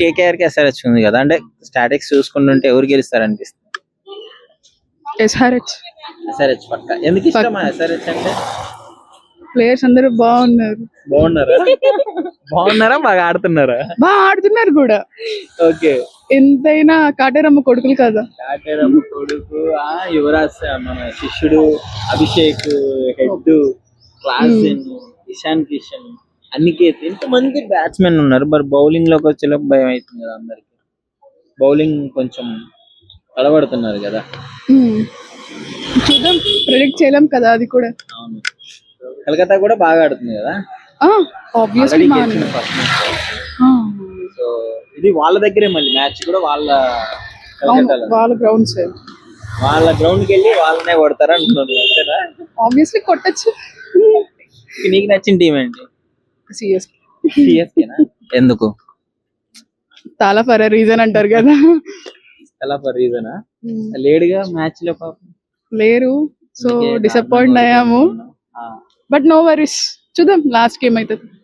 KKR కి SRH ఉంది కదా, అంటే స్టాటిక్స్ చూసుకుంటుంటే ఎవరు గెలుస్తారు అనిపిస్తుంది? ఎస్ఆర్హెచ్ ఎస్ఆర్హెచ్ పక్క. ఎందుకు ఇష్టమా ఎస్ఆర్హెచ్ అంటే? ప్లేయర్స్ అందరూ బాగున్నారు, బాగున్నారా బాగా ఆడుతున్నారా? బాగా ఆడుతున్నారు కూడా. ఓకే. ఎంతైనా కాటేరమ్మ కొడుకులు కదా. కాటేరమ్మ కొడుకు, యువరాజ్ మన శిష్యుడు అభిషేక్, హెడ్ క్లాస్, ఇషాన్ కిషన్, అనికేత్, ఇంతమంది బ్యాట్స్మెన్ ఉన్నారు. మరి బౌలింగ్ లోకి వచ్చేలోపు భయం అవుతుంది కదా అందరికి. బౌలింగ్ కొంచెం తడబడుతున్నారు కదా. చూద్దాం, ప్రెడిక్ట్ చేయలేం కదా అది కూడా. అవును, కలకత్తా కూడా బాగా ఆడుతుంది కదా. ఆబ్వియస్లీ సో ఇది వాళ్ళ దగ్గరే, మళ్ళీ మ్యాచ్ కూడా వాళ్ళ వాళ్ళ గ్రౌండ్స్, వాళ్ళ గ్రౌండ్ కి వెళ్ళి వాళ్ళనే కొడతారా అంటున్నాను. అంతేనా? ఆబ్వియస్లీ కొట్టచ్చు. నీకు నచ్చిన టీం ఏంటి? సిఎస్కేనా? ఎందుకు? చాలా ఫర్ రీజన్ అంటారు కదా. చాలా ఫర్ రీజనా? లేడుగా మ్యాచ్ లో పాపం. లేరు, సో డిసప్పాయింట్ అయ్యాము. బట్ నో వరీస్, చూద్దాం లాస్ట్ గేమ్ అవుతుంది.